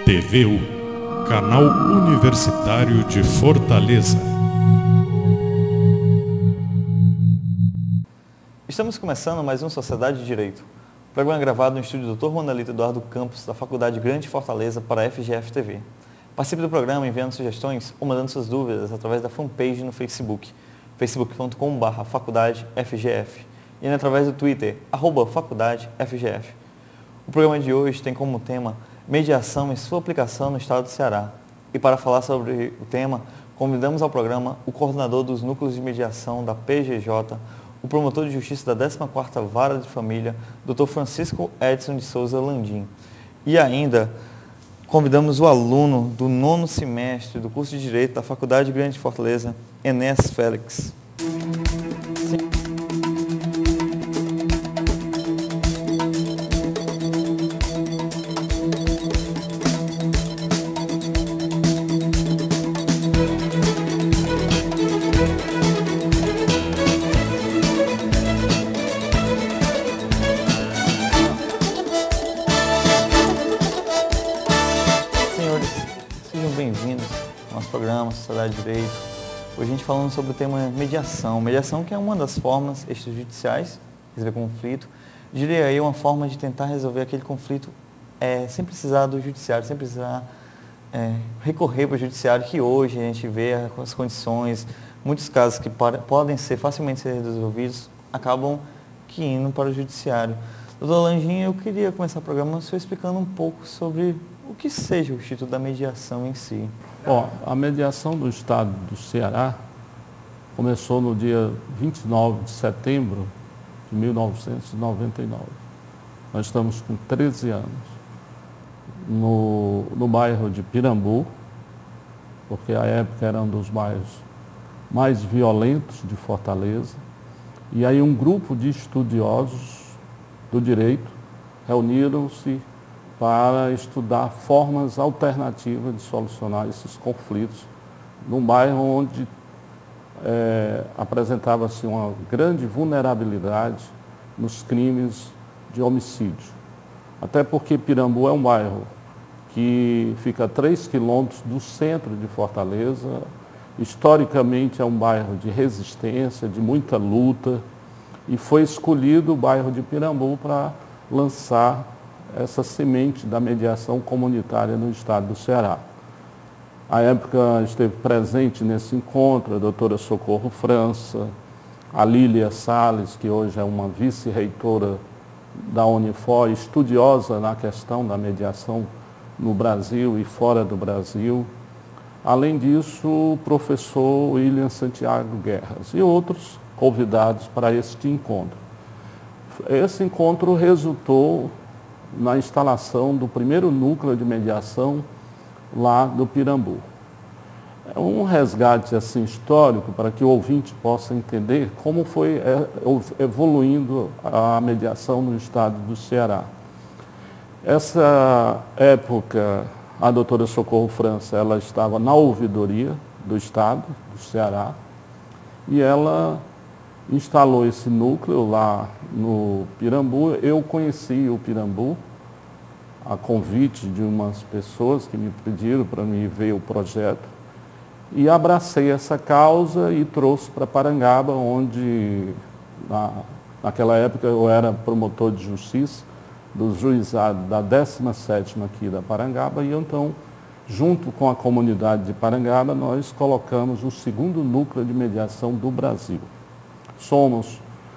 TVU, Canal Universitário de Fortaleza. Estamos começando mais um Sociedade de Direito. Programa gravado no estúdio Dr. Ronalito Eduardo Campos, da Faculdade Grande Fortaleza, para a FGF TV. Participe do programa enviando sugestões ou mandando suas dúvidas através da fanpage no Facebook, facebook.com/faculdadefgf, e através do Twitter, @faculdadefgf. O programa de hoje tem como tema mediação e sua aplicação no estado do Ceará. E para falar sobre o tema, convidamos ao programa o coordenador dos núcleos de mediação da PGJ, o promotor de justiça da 14ª Vara de Família, Dr. Francisco Edson de Souza Landim. E ainda convidamos o aluno do 9º semestre do curso de Direito da Faculdade Grande de Fortaleza, Enéas Félix. Sociedade de Direito. Hoje a gente falando sobre o tema mediação. Mediação que é uma das formas extrajudiciais de resolver conflito. Diria aí uma forma de tentar resolver aquele conflito sem precisar do judiciário, sem precisar recorrer para o judiciário, que hoje a gente vê as condições, muitos casos que podem ser facilmente ser resolvidos, acabam que indo para o judiciário. Doutor Landim, eu queria começar o programa só explicando um pouco sobre o que seja o Instituto da Mediação em si. Bom, a mediação do Estado do Ceará começou no dia 29 de setembro de 1999. Nós estamos com 13 anos. No bairro de Pirambu, porque à época era um dos bairros mais violentos de Fortaleza. E aí um grupo de estudiosos do direito reuniram-se para estudar formas alternativas de solucionar esses conflitos num bairro onde apresentava-se uma grande vulnerabilidade nos crimes de homicídio. Até porque Pirambu é um bairro que fica a 3 quilômetros do centro de Fortaleza, historicamente é um bairro de resistência, de muita luta, e foi escolhido o bairro de Pirambu para lançar essa semente da mediação comunitária no estado do Ceará. À época esteve presente nesse encontro a doutora Socorro França, a Lília Salles, que hoje é uma vice-reitora da Unifor, estudiosa na questão da mediação no Brasil e fora do Brasil. Além disso, o professor William Santiago Guerras e outros convidados para este encontro. Esse encontro resultou na instalação do primeiro núcleo de mediação lá do Pirambu. É um resgate assim, histórico para que o ouvinte possa entender como foi evoluindo a mediação no estado do Ceará. Essa época, a doutora Socorro França, ela estava na ouvidoria do estado do Ceará e ela instalou esse núcleo lá no Pirambu. Eu conheci o Pirambu a convite de umas pessoas que me pediram para me ver o projeto e abracei essa causa e trouxe para Parangaba, onde naquela época eu era promotor de justiça do juizado da 17ª aqui da Parangaba e então, junto com a comunidade de Parangaba, nós colocamos o segundo núcleo de mediação do Brasil.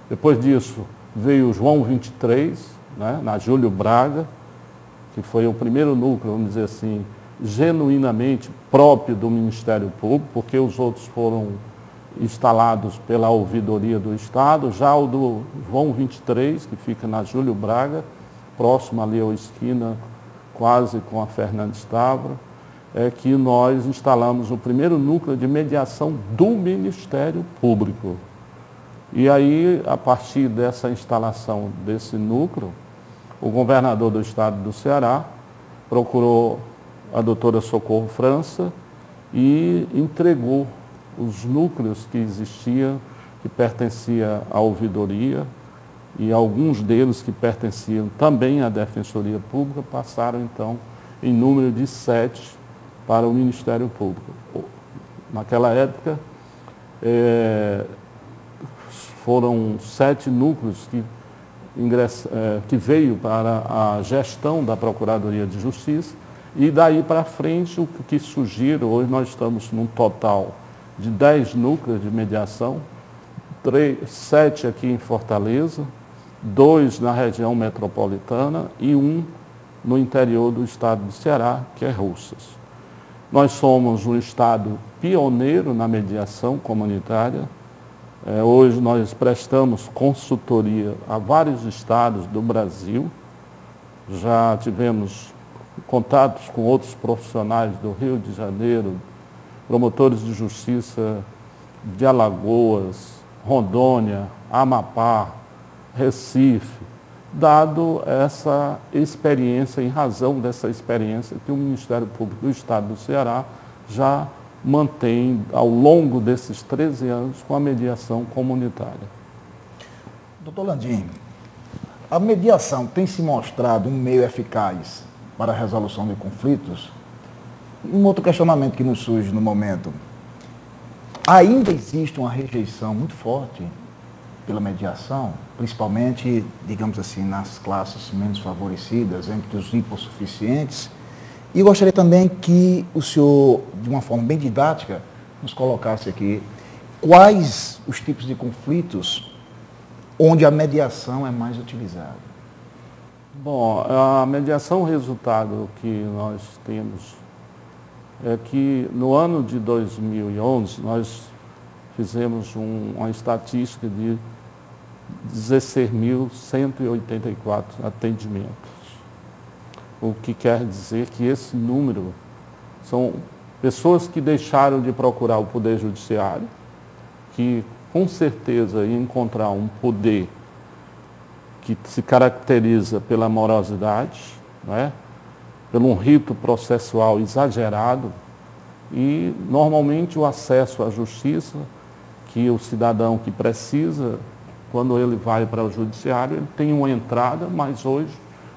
Depois disso, veio o João 23, né, na Júlio Braga, que foi o primeiro núcleo, vamos dizer assim, genuinamente próprio do Ministério Público, porque os outros foram instalados pela ouvidoria do Estado. Já o do João 23, que fica na Júlio Braga, próximo ali à esquina, quase com a Fernandes Távora, é que nós instalamos o primeiro núcleo de mediação do Ministério Público. E aí, a partir dessa instalação desse núcleo, o governador do estado do Ceará procurou a doutora Socorro França e entregou os núcleos que existiam que pertencia à ouvidoria, e alguns deles que pertenciam também à Defensoria Pública passaram, então, em número de 7 para o Ministério Público. Naquela época, foram 7 núcleos que veio para a gestão da Procuradoria de Justiça, e daí para frente o que surgiram, hoje nós estamos num total de 10 núcleos de mediação, 7 aqui em Fortaleza, 2 na região metropolitana e 1 no interior do estado do Ceará, que é Russas. Nós somos um estado pioneiro na mediação comunitária. Hoje nós prestamos consultoria a vários estados do Brasil. Já tivemos contatos com outros profissionais do Rio de Janeiro, promotores de justiça de Alagoas, Rondônia, Amapá, Recife, dado essa experiência, em razão dessa experiência que o Ministério Público do Estado do Ceará já mantém ao longo desses 13 anos com a mediação comunitária. Doutor Landim, a mediação tem se mostrado um meio eficaz para a resolução de conflitos? Um outro questionamento que nos surge no momento: ainda existe uma rejeição muito forte pela mediação, principalmente, digamos assim, nas classes menos favorecidas, entre os hipossuficientes. E gostaria também que o senhor, de uma forma bem didática, nos colocasse aqui quais os tipos de conflitos onde a mediação é mais utilizada. Bom, a mediação, o resultado que nós temos é que no ano de 2011 nós fizemos uma estatística de 16.184 atendimentos. O que quer dizer que esse número são pessoas que deixaram de procurar o Poder Judiciário, que com certeza iam encontrar um poder que se caracteriza pela morosidade, não é? Pelo um rito processual exagerado e, normalmente, o acesso à justiça, que o cidadão que precisa, quando ele vai para o judiciário, ele tem uma entrada, mas hoje,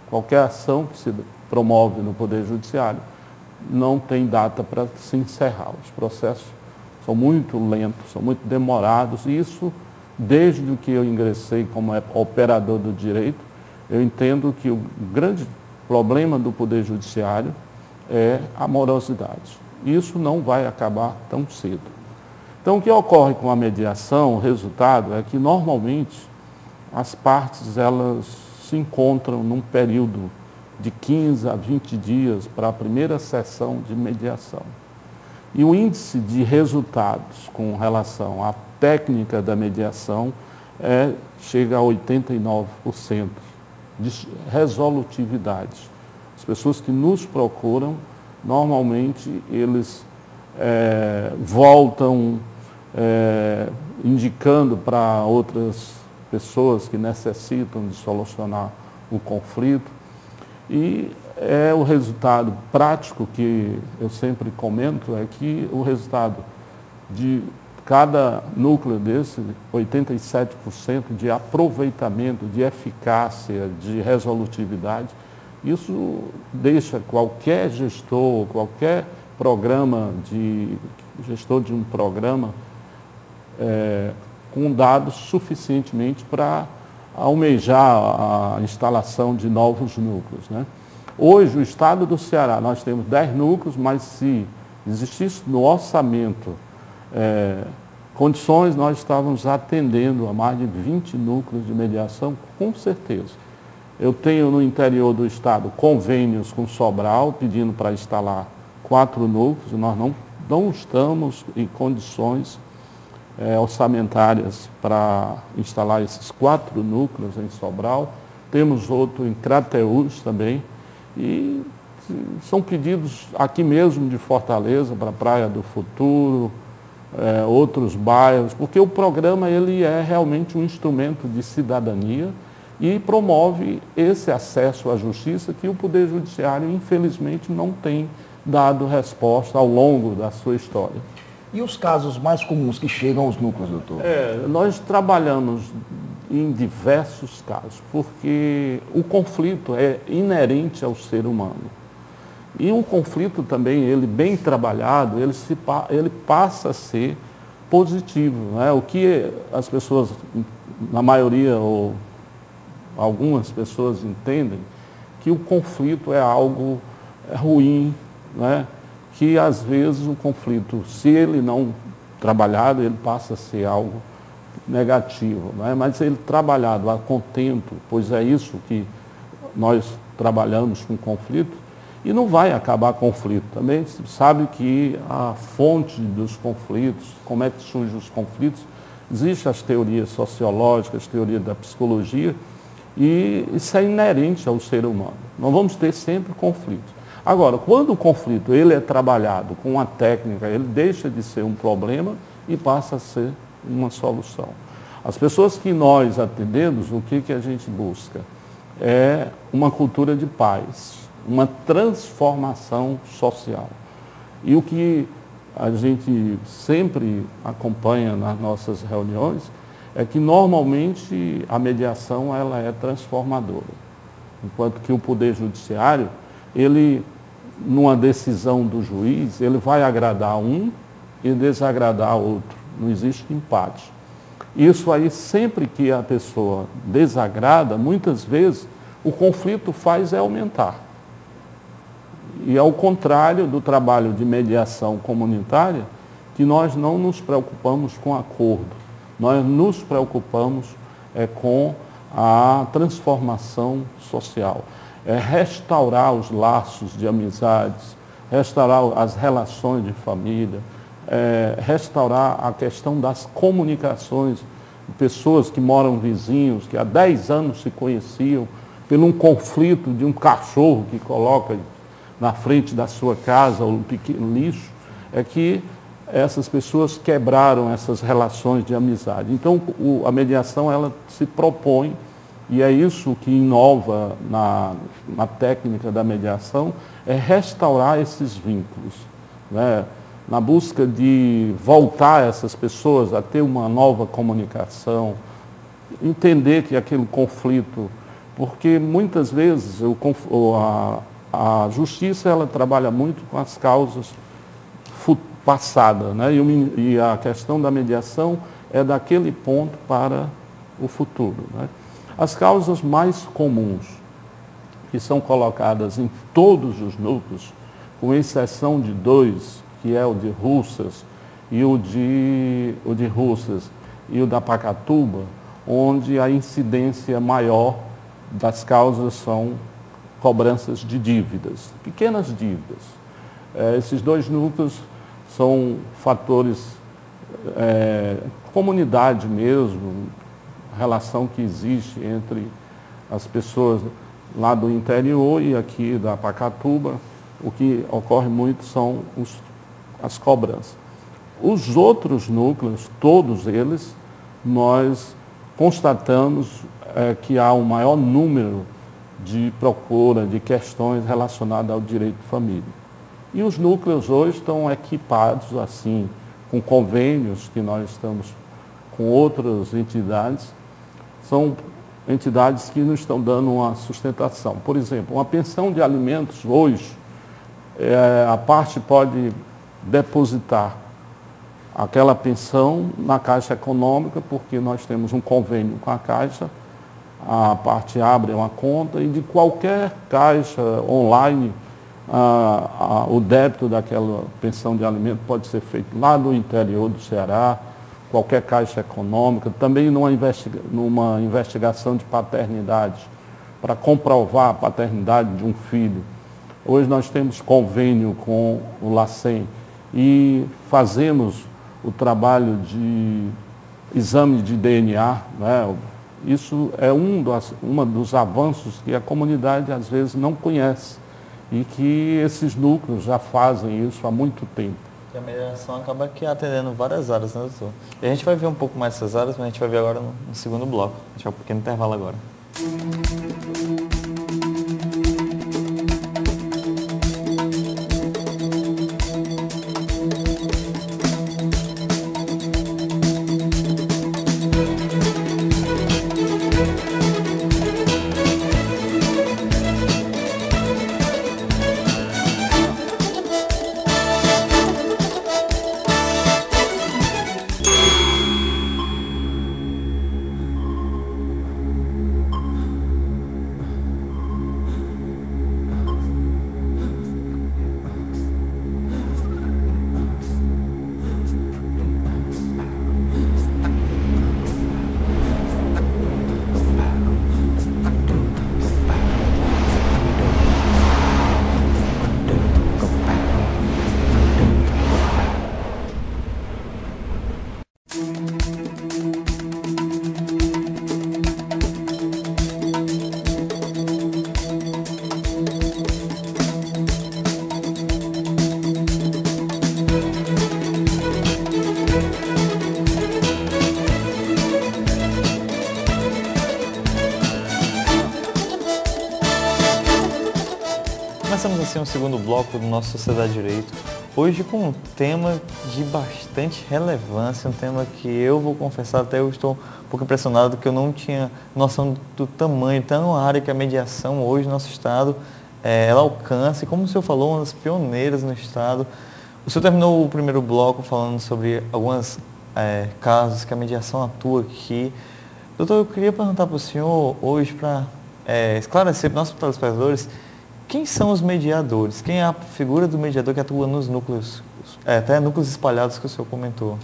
qualquer ação que se promove no Poder Judiciário não tem data para se encerrar. Os processos são muito lentos, são muito demorados, e isso, desde que eu ingressei como operador do direito, eu entendo que o grande problema do Poder Judiciário é a morosidade. Isso não vai acabar tão cedo. Então, o que ocorre com a mediação, o resultado é que, normalmente, as partes elas se encontram num período de 15 a 20 dias para a primeira sessão de mediação. E o índice de resultados com relação à técnica da mediação chega a 89% de resolutividade. As pessoas que nos procuram, normalmente, eles voltam indicando para outras pessoas que necessitam de solucionar o conflito. E o resultado prático que eu sempre comento é que o resultado de cada núcleo desse, 87% de aproveitamento, de eficácia, de resolutividade, isso deixa qualquer gestor, qualquer gestor de um programa com dados suficientemente para almejar a instalação de novos núcleos, né? Hoje, o estado do Ceará, nós temos 10 núcleos, mas se existisse no orçamento condições, nós estávamos atendendo a mais de 20 núcleos de mediação, com certeza. Eu tenho no interior do estado convênios com Sobral, pedindo para instalar 4 núcleos, e nós não estamos em condições orçamentárias para instalar esses 4 núcleos em Sobral. Temos outro em Crateús também, e são pedidos aqui mesmo de Fortaleza, para a Praia do Futuro, outros bairros, porque o programa ele é realmente um instrumento de cidadania e promove esse acesso à justiça que o Poder Judiciário, infelizmente, não tem dado resposta ao longo da sua história. E os casos mais comuns que chegam aos núcleos, doutor? Nós trabalhamos em diversos casos, porque o conflito é inerente ao ser humano. E o conflito também, ele bem trabalhado, ele passa a ser positivo. Né? O que as pessoas, na maioria, ou algumas pessoas entendem, que o conflito é algo ruim, né? Que às vezes o conflito, se ele não trabalhado, ele passa a ser algo negativo, né? Mas ele trabalhado a contento, pois é isso que nós trabalhamos com conflito, e não vai acabar conflito. Também se sabe que a fonte dos conflitos, como é que surgem os conflitos, existem as teorias sociológicas, as teorias da psicologia, e isso é inerente ao ser humano. Nós vamos ter sempre conflitos. Agora, quando o conflito ele é trabalhado com uma técnica, ele deixa de ser um problema e passa a ser uma solução. As pessoas que nós atendemos, o que a gente busca? É uma cultura de paz, uma transformação social. E o que a gente sempre acompanha nas nossas reuniões é que normalmente a mediação ela é transformadora. Enquanto que o Poder Judiciário, ele, numa decisão do juiz, ele vai agradar um e desagradar outro. Não existe empate. Isso aí, sempre que a pessoa desagrada, muitas vezes, o conflito faz aumentar. E ao contrário do trabalho de mediação comunitária, que nós não nos preocupamos com acordo. Nós nos preocupamos com a transformação social. Restaurar os laços de amizades, restaurar as relações de família, restaurar a questão das comunicações, pessoas que moram vizinhos, que há 10 anos se conheciam, por um conflito de um cachorro que coloca na frente da sua casa um pequeno lixo, é que essas pessoas quebraram essas relações de amizade. Então, a mediação ela se propõe, e é isso que inova na técnica da mediação, é restaurar esses vínculos, né? Na busca de voltar essas pessoas a ter uma nova comunicação, entender que aquele conflito, porque muitas vezes a justiça ela trabalha muito com as causas passadas, né? E a questão da mediação é daquele ponto para o futuro, né? As causas mais comuns, que são colocadas em todos os núcleos, com exceção de 2, que é o de Russas e o de Russas e o da Pacatuba, onde a incidência maior das causas são cobranças de dívidas, pequenas dívidas. Esses 2 núcleos são fatores, comunidade mesmo, relação que existe entre as pessoas lá do interior e aqui da Pacatuba. O que ocorre muito são as cobranças. Os outros núcleos, todos eles, nós constatamos que há um maior número de procura, de questões relacionadas ao direito de família. E os núcleos hoje estão equipados, assim, com convênios que nós estamos com outras entidades. São entidades que nos estão dando uma sustentação. Por exemplo, uma pensão de alimentos hoje, a parte pode depositar aquela pensão na Caixa Econômica, porque nós temos um convênio com a Caixa, a parte abre uma conta e de qualquer caixa online, o débito daquela pensão de alimento pode ser feito lá no interior do Ceará, qualquer Caixa Econômica, também numa investigação de paternidade, para comprovar a paternidade de um filho. Hoje nós temos convênio com o LACEN e fazemos o trabalho de exame de DNA, né? Isso é um dos avanços que a comunidade às vezes não conhece e que esses núcleos já fazem isso há muito tempo. E a mediação acaba aqui atendendo várias áreas, né, doutor? E a gente vai ver um pouco mais dessas áreas, mas a gente vai ver agora no segundo bloco. A gente vai um pequeno intervalo agora. Começamos assim o segundo bloco do nosso Sociedade de Direito, hoje com um tema de bastante relevância, um tema que eu vou confessar, até eu estou um pouco impressionado, que eu não tinha noção do tamanho, tão área que a mediação hoje no nosso estado, ela alcança, e como o senhor falou, uma das pioneiras no estado. O senhor terminou o primeiro bloco falando sobre alguns casos que a mediação atua aqui. Doutor, eu queria perguntar para o senhor hoje, para esclarecer para os nossos telespectadores, quem são os mediadores? Quem é a figura do mediador que atua nos núcleos, até núcleos espalhados que o senhor comentou?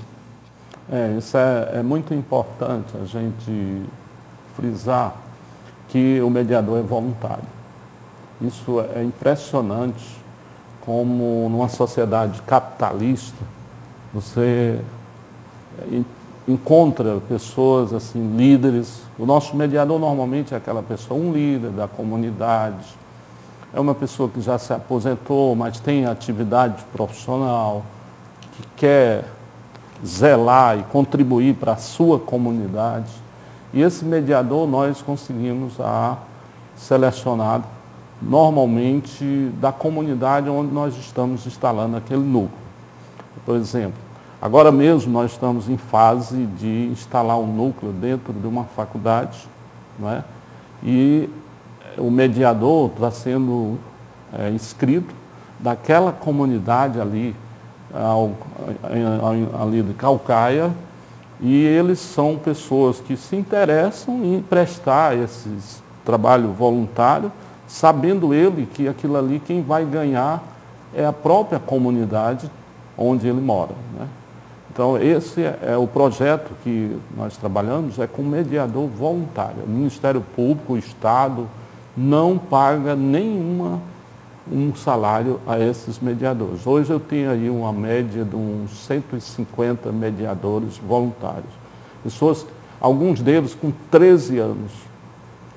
Isso é muito importante a gente frisar que o mediador é voluntário. Isso é impressionante como numa sociedade capitalista você encontra pessoas assim, líderes. O nosso mediador normalmente é aquela pessoa, um líder da comunidade, é uma pessoa que já se aposentou, mas tem atividade profissional, que quer zelar e contribuir para a sua comunidade. E esse mediador nós conseguimos selecionar normalmente da comunidade onde nós estamos instalando aquele núcleo. Por exemplo, agora mesmo nós estamos em fase de instalar um núcleo dentro de uma faculdade, não é? E o mediador está sendo inscrito daquela comunidade ali, ali de Caucaia, e eles são pessoas que se interessam em prestar esse trabalho voluntário, sabendo ele que aquilo ali quem vai ganhar é a própria comunidade onde ele mora, né? Então, esse é o projeto que nós trabalhamos, é com mediador voluntário. O Ministério Público, o Estado, não paga um salário a esses mediadores. Hoje eu tenho aí uma média de uns 150 mediadores voluntários. Pessoas, alguns deles com 13 anos.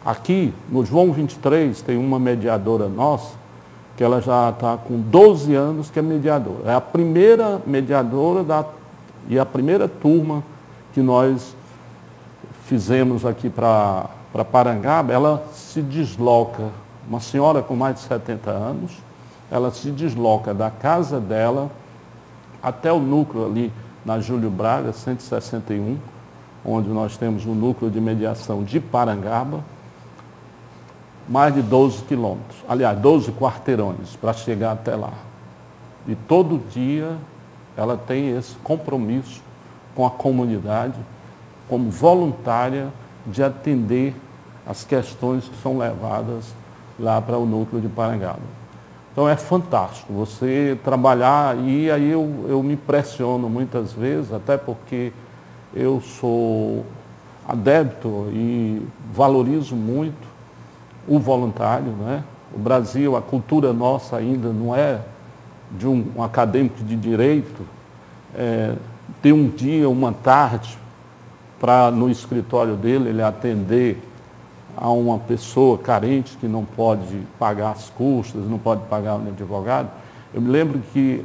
Aqui, no João 23, tem uma mediadora nossa, que ela já está com 12 anos que é mediadora. É a primeira mediadora e a primeira turma que nós fizemos aqui para Parangaba. Ela se desloca, uma senhora com mais de 70 anos, ela se desloca da casa dela até o núcleo ali na Júlio Braga, 161, onde nós temos o núcleo de mediação de Parangaba, mais de 12 quilômetros, aliás, 12 quarteirões para chegar até lá. E todo dia ela tem esse compromisso com a comunidade, como voluntária, de atender as questões que são levadas lá para o núcleo de Parangaba. Então é fantástico você trabalhar, e aí eu me impressiono muitas vezes, até porque eu sou adepto e valorizo muito o voluntário, né? O Brasil, a cultura nossa ainda não é de um acadêmico de direito, ter um dia, uma tarde, para no escritório dele ele atender a uma pessoa carente que não pode pagar as custas, não pode pagar um advogado. Eu me lembro que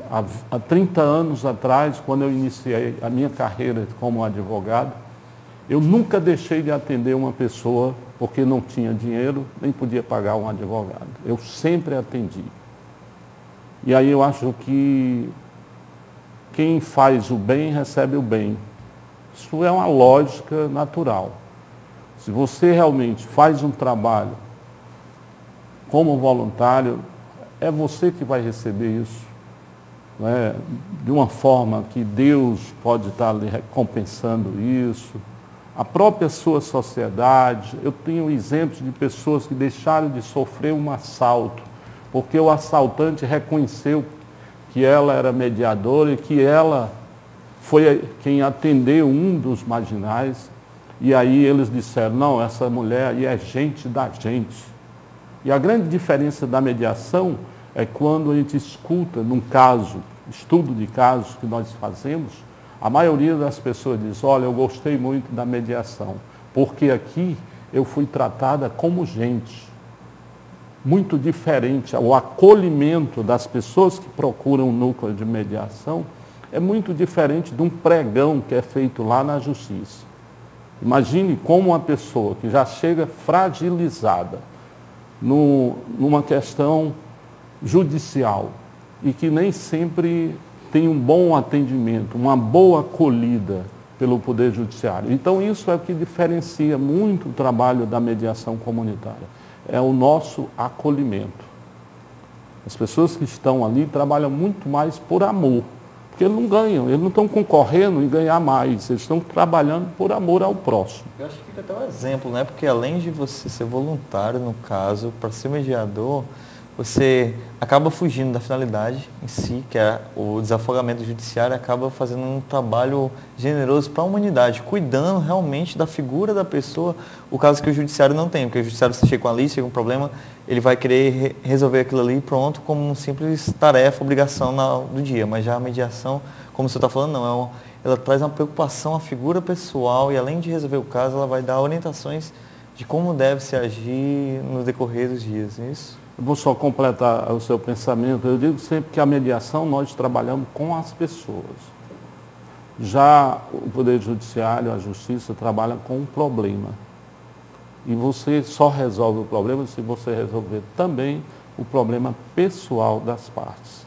há 30 anos atrás, quando eu iniciei a minha carreira como advogado, eu nunca deixei de atender uma pessoa porque não tinha dinheiro, nem podia pagar um advogado. Eu sempre atendi. E aí eu acho que quem faz o bem, recebe o bem. Isso é uma lógica natural. Se você realmente faz um trabalho como voluntário, é você que vai receber isso, né? De uma forma que Deus pode estar lhe recompensando isso. A própria sua sociedade. Eu tenho exemplos de pessoas que deixaram de sofrer um assalto, porque o assaltante reconheceu que ela era mediadora e que ela foi quem atendeu um dos marginais. E aí eles disseram, não, essa mulher aí é gente da gente. E a grande diferença da mediação é quando a gente escuta, num caso, estudo de casos que nós fazemos, a maioria das pessoas diz, olha, eu gostei muito da mediação, porque aqui eu fui tratada como gente. Muito diferente, o acolhimento das pessoas que procuram um núcleo de mediação é muito diferente de um pregão que é feito lá na justiça. Imagine como uma pessoa que já chega fragilizada numa questão judicial e que nem sempre tem um bom atendimento, uma boa acolhida pelo Poder Judiciário. Então, isso é o que diferencia muito o trabalho da mediação comunitária, é o nosso acolhimento. As pessoas que estão ali trabalham muito mais por amor, porque eles não ganham, eles não estão concorrendo em ganhar mais, eles estão trabalhando por amor ao próximo. Eu acho que fica até um exemplo, né? Porque além de você ser voluntário, no caso, para ser mediador, você acaba fugindo da finalidade em si, que é o desafogamento judiciário, acaba fazendo um trabalho generoso para a humanidade, cuidando realmente da figura da pessoa, o caso que o judiciário não tem, porque o judiciário, se chega com a lista, chega com um problema, ele vai querer resolver aquilo ali pronto como uma simples tarefa, obrigação do dia, mas já a mediação, como você está falando, não, ela traz uma preocupação à figura pessoal e além de resolver o caso, ela vai dar orientações de como deve se agir no decorrer dos dias, é isso? Eu vou só completar o seu pensamento. Eu digo sempre que a mediação nós trabalhamos com as pessoas. Já o Poder Judiciário, a Justiça, trabalha com o problema. E você só resolve o problema se você resolver também o problema pessoal das partes.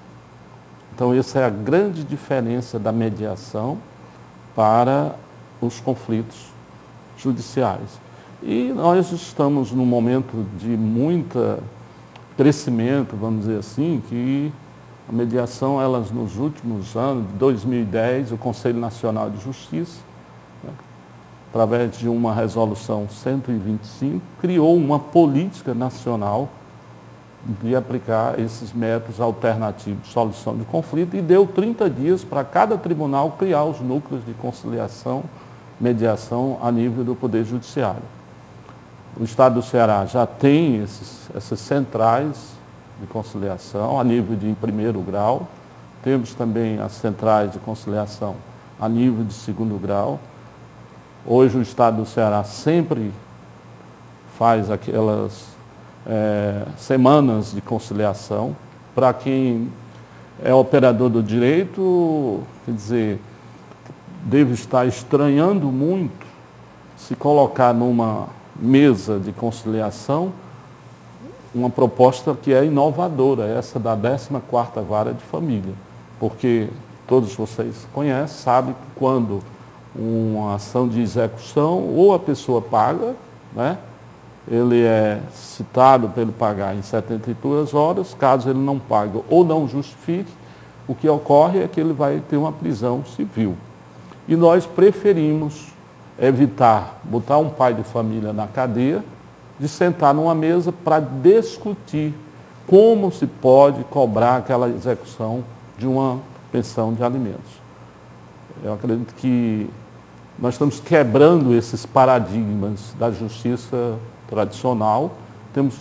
Então, essa é a grande diferença da mediação para os conflitos judiciais. E nós estamos num momento de muita crescimento, vamos dizer assim, que a mediação, nos últimos anos, de 2010, o Conselho Nacional de Justiça, né, através de uma resolução 125, criou uma política nacional de aplicar esses métodos alternativos de solução de conflito e deu 30 dias para cada tribunal criar os núcleos de conciliação, mediação a nível do Poder Judiciário. O Estado do Ceará já tem essas centrais de conciliação a nível de primeiro grau. Temos também as centrais de conciliação a nível de segundo grau. Hoje o Estado do Ceará sempre faz aquelas semanas de conciliação. Para quem é operador do direito, quer dizer, deve estar estranhando muito se colocar numa mesa de conciliação uma proposta que é inovadora, essa da 14ª Vara de Família, porque todos vocês conhecem, sabem que quando uma ação de execução, ou a pessoa paga, né, ele é citado para ele pagar em 72 horas, caso ele não pague ou não justifique, o que ocorre é que ele vai ter uma prisão civil. E nós preferimos evitar botar um pai de família na cadeia, de sentar numa mesa para discutir como se pode cobrar aquela execução de uma pensão de alimentos. Eu acredito que nós estamos quebrando esses paradigmas da justiça tradicional, temos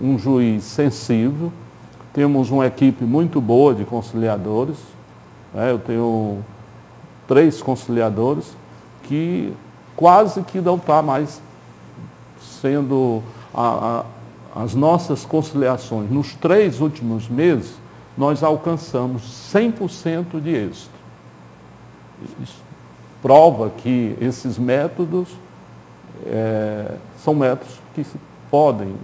um juiz sensível, temos uma equipe muito boa de conciliadores, né? Eu tenho 3 conciliadores que quase que não está mais sendo as nossas conciliações. Nos 3 últimos meses, nós alcançamos 100% de êxito. Isso prova que esses métodos são métodos que podem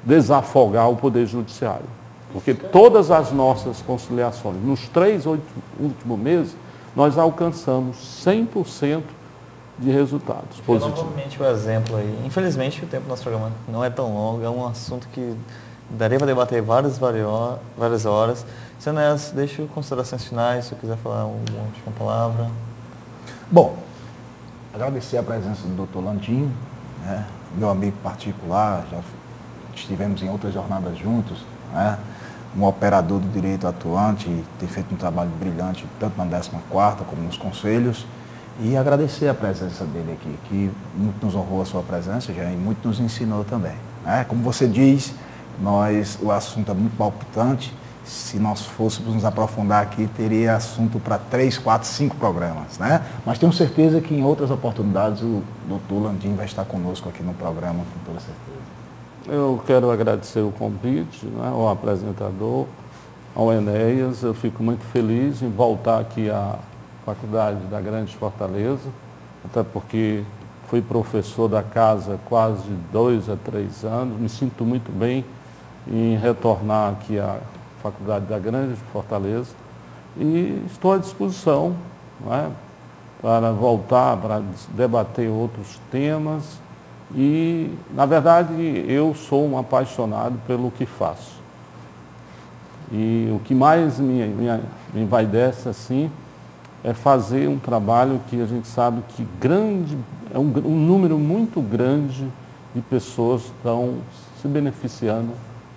desafogar o Poder Judiciário. Porque todas as nossas conciliações, nos 3 últimos meses, nós alcançamos 100% de resultados positivos. Novamente o exemplo aí. Infelizmente o tempo do nosso programa não é tão longo, é um assunto que daria para debater várias horas. Seu Nelson, deixa considerações finais, se eu quiser falar uma última palavra. Bom, agradecer a presença do Dr. Landim, né, meu amigo particular, já estivemos em outras jornadas juntos, né, um operador do direito atuante, tem feito um trabalho brilhante tanto na 14ª como nos conselhos. E agradecer a presença dele aqui, que muito nos honrou a sua presença já, e muito nos ensinou também, né? Como você diz, o assunto é muito palpitante. Se nós fôssemos nos aprofundar aqui, teria assunto para 3, 4, 5 programas, né? Mas tenho certeza que em outras oportunidades o Dr. Landim vai estar conosco aqui no programa, com toda certeza. Eu quero agradecer o convite, né, ao apresentador, ao Enéas. Eu fico muito feliz em voltar aqui à Faculdade da Grande Fortaleza, até porque fui professor da casa quase de 2 a 3 anos, me sinto muito bem em retornar aqui à Faculdade da Grande de Fortaleza e estou à disposição, não é, para voltar, para debater outros temas e, na verdade, eu sou um apaixonado pelo que faço. E o que mais me envaidece, assim, é fazer um trabalho que a gente sabe que é um número muito grande de pessoas estão se beneficiando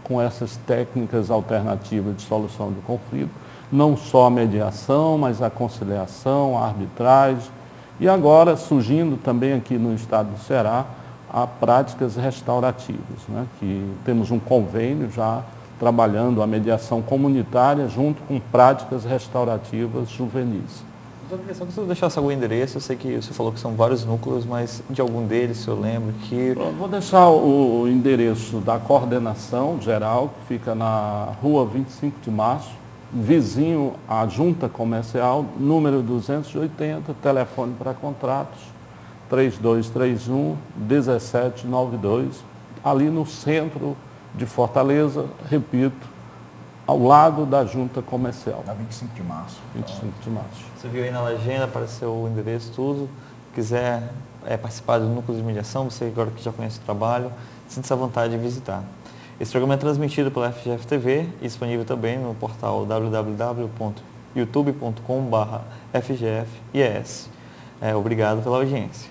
com essas técnicas alternativas de solução de conflito, não só a mediação, mas a conciliação, a arbitragem, e agora surgindo também aqui no estado do Ceará, a práticas restaurativas, né? Que temos um convênio já trabalhando a mediação comunitária junto com práticas restaurativas juvenis. Eu queria só que você deixasse algum endereço, eu sei que você falou que são vários núcleos, mas de algum deles, se eu lembro que... Eu vou deixar o endereço da coordenação geral, que fica na rua 25 de março, vizinho à Junta Comercial, número 280, telefone para contratos, 3231-1792, ali no centro de Fortaleza, repito, ao lado da Junta Comercial. Na 25 de março. 25 de março. Você viu aí na legenda, apareceu o endereço, tudo. Quiser participar do núcleo de mediação, você agora que já conhece o trabalho, sinta-se à vontade de visitar. Esse programa é transmitido pela FGF TV e disponível também no portal www.youtube.com/FGFIES. Obrigado pela audiência.